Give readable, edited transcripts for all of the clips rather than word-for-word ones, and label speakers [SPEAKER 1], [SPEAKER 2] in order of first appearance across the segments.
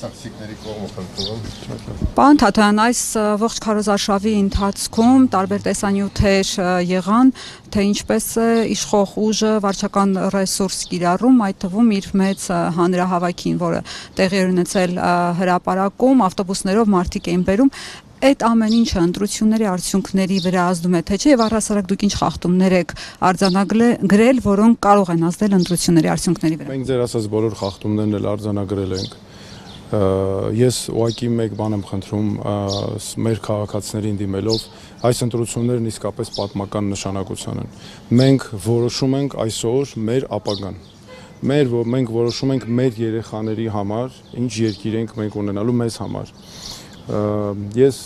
[SPEAKER 1] մասնակցիչների կողմը խնդրում եմ։
[SPEAKER 2] Պարոն Թաթոյան, այս ողջ քարոզարշավի ընթացքում տարբեր տեսանյութեր եղան, թե ինչպես է իշխող ուժը վարչական ռեսուրս կիրառում, այդ թվում իր մեծ հանրահավաքին, որը տեղի էր ունեցել հրապարակում, ավտոբուսներով մարդիկ էին բերում։ Այդ ամեն ինչը ընտրությունների արդյունքների վրա ազդում է, թե չէ, եւ առհասարակ դուք ինչ խախտումներ եք արձանագրել, որոնք կարող են ազդել ընտրությունների արդյունքների վրա։
[SPEAKER 3] Մենք ձեր ասած բոլոր խախտումներն էլ արձանագրել ենք։ Ես ուղղակի մեկ բան եմ խնդրում մեր քաղաքացիներին դիմելով, այս ընտրություններն իսկապես պատմական նշանակության են։ Մենք որոշում ենք այսօր մեր ապագան։ Մենք որոշում ենք մեր երեխաների համար, ինչ երկիր ենք մենք ունենալու մեզ համար։ Ես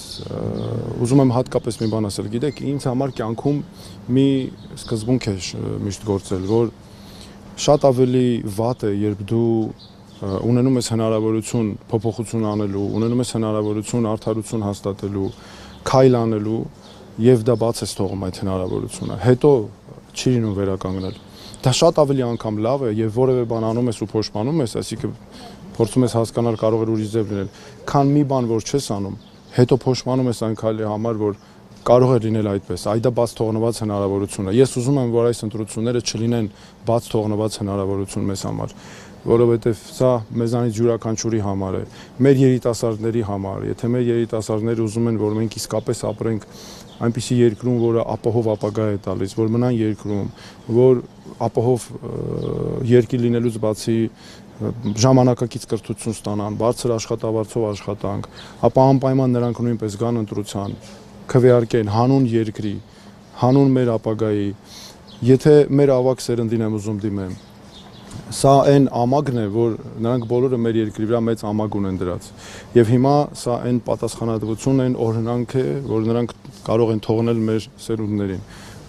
[SPEAKER 3] ուզում եմ հատկապես մի բան ասել, գիտեք, ինձ համար կյանքում մի սկզբունք է միշտ գործել, որ շատ ավելի վատ է, երբ դու ունենում ես հնարավորություն փոփոխություն անելու, ունենում ես հնարավորություն արդարություն հաստատելու, քայլ անելու եւ դա բաց ես թողում այդ հնարավորությունը։ Հետո չի լինում վերականգնել։ Դա շատ ավելի անգամ լավ է եւ որևէ բան անում ես ու փոշմանում ես, այսինքն փորձում ես հասկանալ կարող է ուրիշ ձև լինել, քան մի բան որ չես անում, հետո փոշմանում ես այն քայլի համար, որ կարող է լինել այդպես, այ դա բաց թողնված հնարավորություն է։ Ես ուզում եմ, որ այս ընտրությունները չլինեն բաց թողնված հնարավորություն մեզ համար, որովհետև սա մեզանից յուրաքանչյուրի համար է, մեր երիտասարդների համար, եթե մեր երիտասարդները ուզում են, որ մենք իսկապես ապրենք այնպիսի երկրում, որը ապահով ապագա է տալիս, որ մնան երկրում, որ ապահով երկիր լինելուց բացի ժամանակակից կրթություն ստանան, բարձր աշխատավարձով աշխատանք, ապա անպայման նրանք նույնպես գան ընտրության, քվեարկեն հանուն երկրի, հանուն մեր ապագայի, եթե մեր ավակ սերնդին եմ ուզում դիմեմ, սա այն ամագն է, որ նրանք բոլորը մեր երկրի վրա մեծ ամագ ունեն դրած, եւ հիմա սա այն պատասխանատվությունն են օրհնանք է, որ նրանք կարող են թողնել մեր սերունդներին,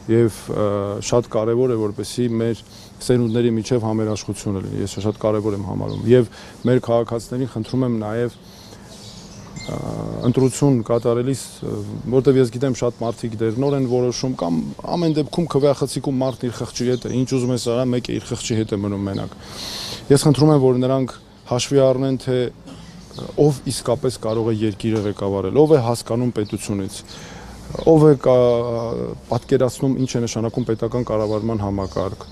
[SPEAKER 3] եւ շատ կարեւոր է, որպեսզի մեր սերունդների միջև համերաշխությունը լինի, ես շատ կարևոր եմ համարում եւ մեր քաղաքացիներին խնդրում եմ նաեւ ընտրություն կատարելիս, որտեվ ես գիտեմ շատ մարդիկ դեռ նոր են որոշում կամ ամեն դեպքում քվեախցիկում մարդն իր խղճի հետ է, ինչ ուզում ես արա, մեկը իր խղճի հետ է մնում մենակ։ Ես խնդրում եմ, որ նրանք հաշվի առնեն, թե ով իսկապես կարող է երկիրը ղեկավարել, ով է հասկանում պետությունից, ով է պատկերացնում ինչ է նշանակում պետական կառավարման համակարգ։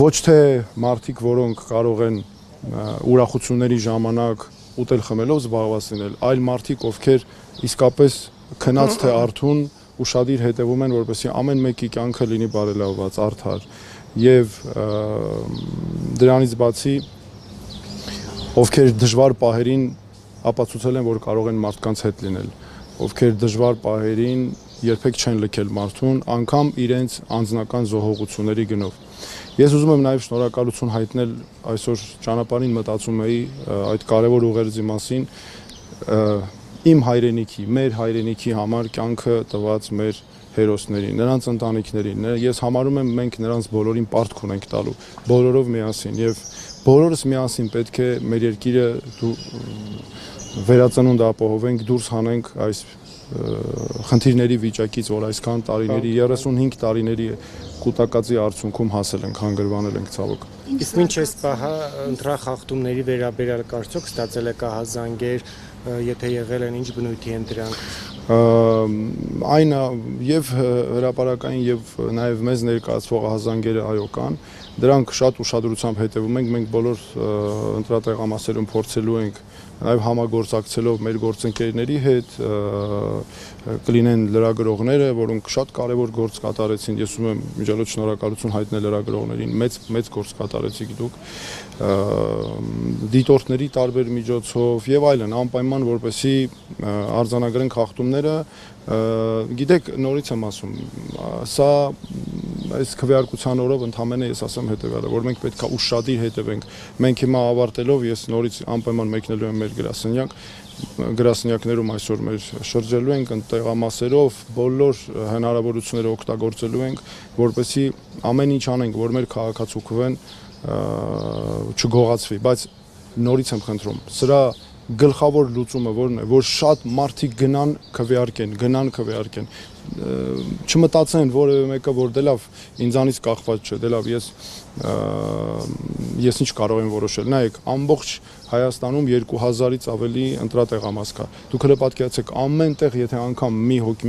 [SPEAKER 3] Ոչ թե մարդիկ, որոնք կարող են ուրախությունների ժամանակ ուտել խմելով զբաղված լինել, այլ մարդիկ, ովքեր իսկապես քնած թե արթուն ուշադիր հետևում են, որպեսզի ամեն մեկի կյանքը լինի բարելավված, արդար եւ դրանից բացի ովքեր դժվար պահերին ապացուցել են, որ կարող են մարդկանց հետ լինել, ովքեր դժվար պահերին երբեք չեն լքել մարդուն, անգամ իրենց անձնական զոհողությունների գնով։ Ես ուզում եմ նաև շնորհակալություն հայտնել այսօր ճանապարհին մտածում էի այդ կարևոր ուղերձի մասին իմ հայրենիքի, մեր հայրենիքի համար կյանքը տված մեր հերոսներին, նրանց ընտանիքներին։ Ես համարում եմ մենք նրանց բոլորին պարտք ունենք տալու, բոլորով միասին եւ բոլորս միասին պետք է մեր երկիրը վերածնունդ ապահովենք, դուրս հանենք այս խնդիրների վիճակից, որ այսքան տարիների 35 տարիների կուտակածի արդյունքում հասել ենք, հանգրվանել ենք ցավոք։
[SPEAKER 4] Իսկ ինչ էս պահը ընտրախախտումների վերաբերյալ կարծիք ստացել եք ահազանգեր, եթե եղել են, ինչ բնույթի են դրանք։
[SPEAKER 3] Այն եւ հրապարակային եւ նաեւ մեզ ներկայացվող ահազանգերը այո կան, դրանք շատ ուշադրությամբ հետևում ենք, մենք բոլոր ընտրատեղամասերում փորձելու ենք նաև համագործակցելով մեր գործընկերների հետ կլինեն լրագրողները, որոնք շատ կարևոր գործ կատարեցին, ես ուզում եմ միջալոց շնորհակալություն հայտնել լրագրողներին, մեծ գործ կատարեցիք դուք, դիտորդների տարբեր միջոցով եւ այլն, անպայման որպեսզի արձանագրենք խախտումները, գիտեք, նորից եմ ասում, սա այս քվեարկության օրով ընդհանրապես ես ասեմ հետեւյալը, որ մենք պետք է ուշադիր հետևենք։ Մենք հիմա ավարտելով ես նորից անպայման մեկնելու եմ մեր գրասենյակներում այսօր մեր շրջելու ենք տեղամասերով, բոլոր հնարավորությունները օգտագործելու ենք, որպեսզի ամեն ինչ անենք, որ մեր քաղաքացիուքվեն չգողացվի, բայց նորից եմ խնդրում, սրա գլխավոր լուծումը որն է, որ շատ մարդիկ գնան քվեարկեն, չմտածեն որևէ մեկը, որ դե լավ ինձանից կախված չէ, դե լավ ես ինչ կարող եմ որոշել։ Նայեք, ամբողջ Հայաստանում 2000-ից ավելի ընտրատեղամաս կա։ Դուք հենց պատկերացրեք, ամեն տեղ եթե անգամ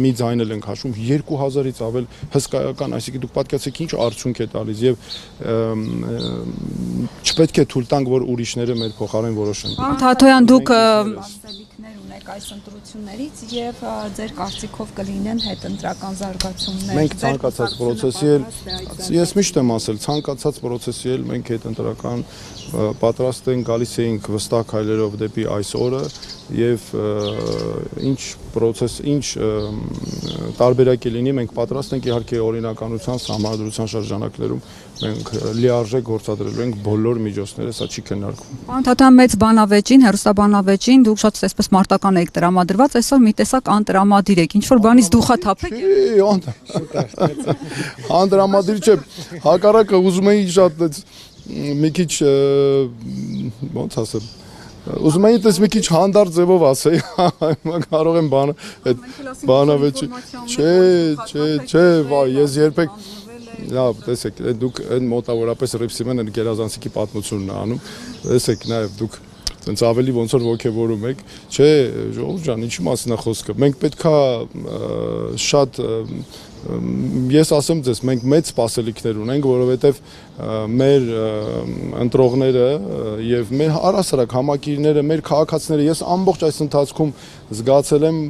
[SPEAKER 3] մի ձայն ենք հաշվում, 2000-ից ավել հսկայական, այսինքն դուք պատկերացրեք ինչ արդյունք է տալիս եւ չպետք է թույլ տանք, որ ուրիշները մեր փոխարեն որոշեն։
[SPEAKER 2] Պարոն Թաթոյան, դուք ասելիքներ ունեք այս ընտրություններից եւ ձեր կարծիքով կլինեն հետընտրական զարգացումներ։
[SPEAKER 3] Մենք ցանկացած process-ի ես միշտ եմ ասել, ցանկացած process-ի մենք հետընտրական պատրաստ ենք, գալիս ենք վստահ քայլերով դեպի այս օրը եւ ինչ process, ինչ տարբերակ լինի, մենք պատրաստ ենք իհարկե օրինականության, համադրության շրջանակներում մենք լիարժեք գործադրելու ենք բոլոր միջոցները, սա չի քննարկվում։
[SPEAKER 2] Պարոն Թաթոյան, մեծ բանավեճին, հերոստաբանավեճին դուք շատ այսպես մարտական եք տրամադրված, այսօր մի տեսակ անտրամադիր եք, ինչ որ բանից դուխաթափ եք։
[SPEAKER 3] Անտրամադիր չէ, հակառակը ուզում էի շատ մի քիչ ոնց ասեմ, ուզում էի դες մի քիչ հանդարտ ձևով ասեի, կարող եմ բանավեճի, չէ, վայ, ես երբեք լավ, տեսեք, դուք այն մոտավորապես Ռիփսիմեն են գերազանցիկի պատմությունն անում, տեսեք, նաև դուք Տենց ավելի ոնց որ ոգևորում եք, չէ, ժողովուրդ ջան, ինչի մասն է խոսքը։ Մենք պետքա շատ ես ասեմ ձեզ, մենք մեծ սպասելիքներ ունենք, որովհետև մեր ընտրողները եւ մեր առասարակ համակիրները, մեր քաղաքացիները, ես ամբողջ այս ընթացքում զգացել եմ,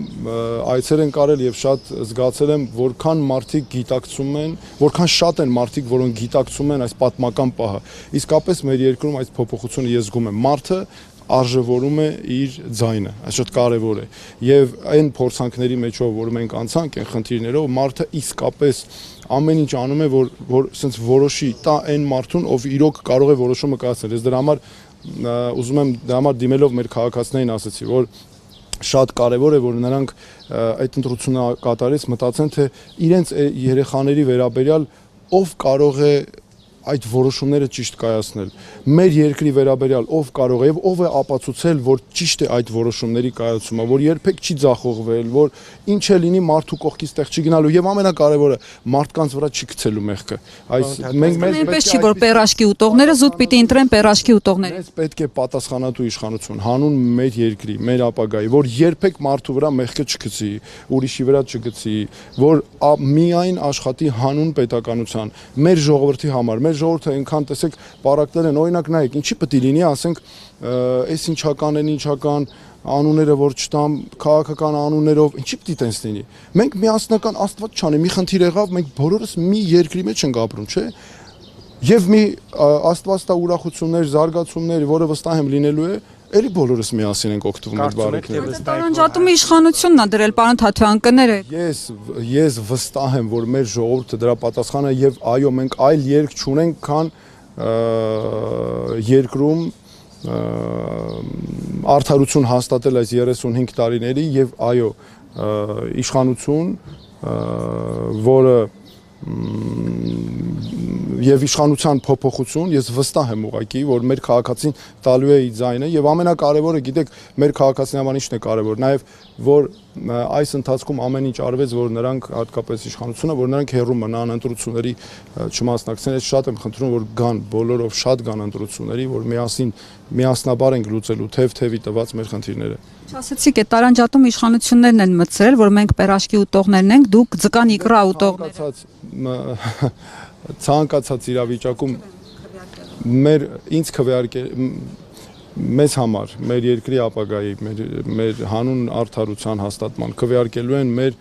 [SPEAKER 3] այցեր են կարել եւ շատ զգացել եմ, որքան մարդիկ գիտակցում են, որքան շատ են մարդիկ, որոնք գիտակցում են այս պատմական պահը։ Իսկապես մեր երկրում այս փոփոխությունը ես զգում եմ։ Մարդը արժևորում է իր ձայնը, այս շատ կարևոր է եւ այն փորձանքների մեջով, որ մենք անցանք այն խնդիրներով, մարդը իսկապես ամեն ինչ անում է, որ ասենց որոշի տա այն մարդուն, ով իրոք կարող է որոշումը կայացնել։ Ես դրա համար ուզում եմ դրա համար դիմելով մեր քաղաքացիներին ասացի, որ շատ կարևոր է, որ նրանք այդ ընտրությունը կատարելիս մտածեն, թե իրենց երեխաների վերաբերյալ ով կարող է այդ որոշումները ճիշտ կայացնել։ Մեր երկրի վերաբերյալ ով կարող է եւ ով է ապացուցել, որ ճիշտ է այդ որոշումների կայացումը, որ երբեք չի ձախողվել, որ ինչ է լինի մարդու կողքից տեղ չի գնալու եւ ամենակարևորը մարդկանց վրա չի գցելու մեղքը։ Այս մենք
[SPEAKER 2] այնպես չի, որ պերաշկի ուտողները զուտ պիտի ընտրեն պերաշկի ուտողները։
[SPEAKER 3] Մեզ պետք է պատասխանատու իշխանություն, հանուն մեր երկրի, մեր ապագայի, որ երբեք մարդու վրա մեղքը չգցի, ուրիշի վրա չգցի, որ միայն աշխատի հանուն պետականության, մեր ժողովրդի համար, մեր ժողովուրդը այնքան տեսեք պարակներ են, օրինակ նայեք, ինչի պետք է լինի, ասենք, այս ինչական անունները որ չտամ, քաղաքական անուններով, ինչի պետք է տենց լինի։ Մենք միասնական Աստված չանի, մի խնդիր եղավ, մենք բոլորս մի երկրի մեջ ենք ապրում, չէ՞։ Եվ մի աստվածտա ուրախություններ, զարգացումներ, որը վստահ եմ լինելու է, էլի բոլորս միասին ենք օգտվում այդ բարիքներից։
[SPEAKER 2] Տարանջատումը իշխանությունն է դրել, պարոն Թաթոյան, կներեք։
[SPEAKER 3] Ես վստահ եմ, որ մեր ժողովուրդը դրա պատասխանը եւ այո, մենք այլ երկ չունենք, քան երկրում արդարություն հաստատել այս 35 տարիների եւ այո, իշխանություն, որը եւ իշխանության փոփոխություն, ես վստահ եմ ուղղակի, որ մեր քաղաքացին տալու է իր ձայնը եւ ամենակարևորը, գիտեք, մեր քաղաքացիների համար ինչն է կարևոր, նաեւ որ այս ընթացքում ամեն ինչ արվեց, որ նրանք հատկապես իշխանությունը, որ նրանք հեռու մնան ընտրությունների չմասնակցեն, ես շատ եմ խնդրում, որ գան բոլորով շատ գան ընտրությունների, որ միասնաբար ենք լուծելու թեւ-թեւի տված մեր խնդիրները։
[SPEAKER 2] Ասացիք, այդ տարանջատում իշխանություններն են մտցրել, որ մենք պերաշկի ուտողներն ենք, դուք ձկան իկրա ուտողներ։
[SPEAKER 3] Ցանկացած իրավիճակում ինձ քվեարկել մեզ համար, մեր երկրի ապագայի, մեր հանուն արդարության հաստատման քվեարկելու են մեր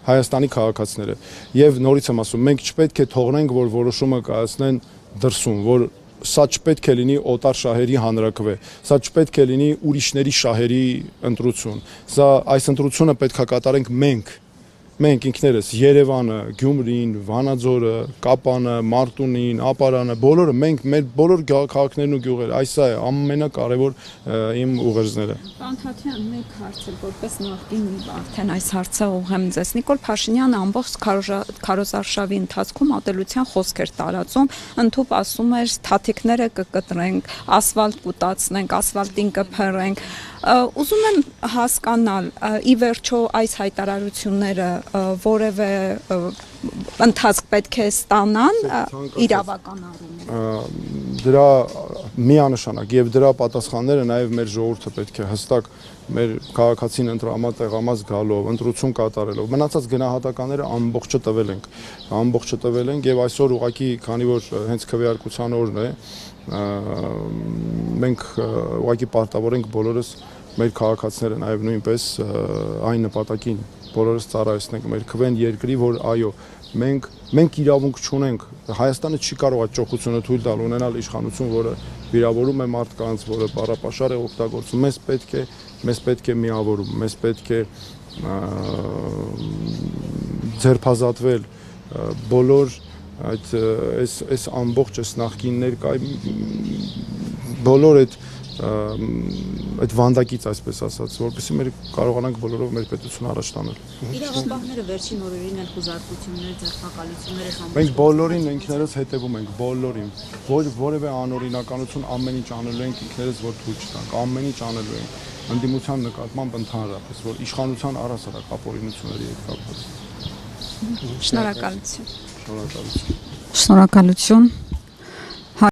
[SPEAKER 3] Հայաստանի քաղաքացիները։ Եվ նորից եմ ասում, մենք չպետք է թողնենք, որ որոշումը կայացնեն դրսում, որ սա չպետք է լինի օտար շահերի հանրաքվե, սա չպետք է լինի ուրիշների շահերի ընտրություն, սա այս ընտրությունը պետք է կատարենք մենք ինքներս, Երևանը, Գյումրին, Վանաձորը, Կապանը, Մարտունին, Ապարանը, բոլորը մենք մեր բոլոր քաղաքներն ու գյուղերը, այս է ամենակարևոր իմ ուղերձները։
[SPEAKER 2] Պարոն Թաթոյան, մեկ հարց է, որպես նախկին արդեն այս հարցը ուղղեմ ձեզ։ Նիկոլ Փաշինյանը ամբողջ քարոզարշավի ընթացքում ատելության խոսք էր տարածում, ընդհանուր ասում էր թաթիկները կկտրենք, ասֆալտ կուտացնենք, ասֆալտին կփռենք։
[SPEAKER 5] Ուզում եմ հասկանալ, ի վերջո այս հայտարարությունները որևէ ընթացք պետք է ստանան իրավական առումով։
[SPEAKER 3] Դրա միանշանակ եւ դրա պատասխանները նաեւ մեր ժողովուրդը պետք է հստակ մեր քաղաքացին ընտրամատեղամաս գալով, ընտրություն կատարելով, մնացած գնահատականները ամբողջը տվել ենք եւ այսօր ուղղակի, քանի որ հենց քվեարկության օրն է, մենք ուղղակի պարտավոր ենք բոլորս մեր քաղաքացիները նաեւ նույնպես այն նպատակին բոլորս ծառայեցնենք մեր քվեն երկրի, որ այո, մենք իրավունք չունենք, Հայաստանը չի կարող այդ ճոխությունը թույլ տալ ունենալ իշխանություն, որը վիրավորում է մարդկանց, որը բառապաշար է օգտագործում, մեզ պետք է միավորում, մեզ պետք է ձերբազատվել բոլոր այս ամբողջ այս նախկիններ բոլոր այդ վանդակից, այսպես ասած, որպեսզի մեր կարողանանք բոլորով մեր պետությունը առաջ տանել։
[SPEAKER 6] Իրավապահները վերջին օրերին են խուզարկություններ, ձերբակալություններ
[SPEAKER 3] Մենք բոլորին ինքներս հետևում ենք, բոլորին, որևէ անօրինականություն ամեն ինչ անելու ենք ինքներս, որ թույլ չտանք, ամեն ինչ անելու ենք, ընդդիմության նկատմամբ ընդհանրապես, որ իշխանության առհասարակ ապօրինությունների հետ կապված։
[SPEAKER 5] Շնորհակալություն։
[SPEAKER 2] Շնորհակալություն։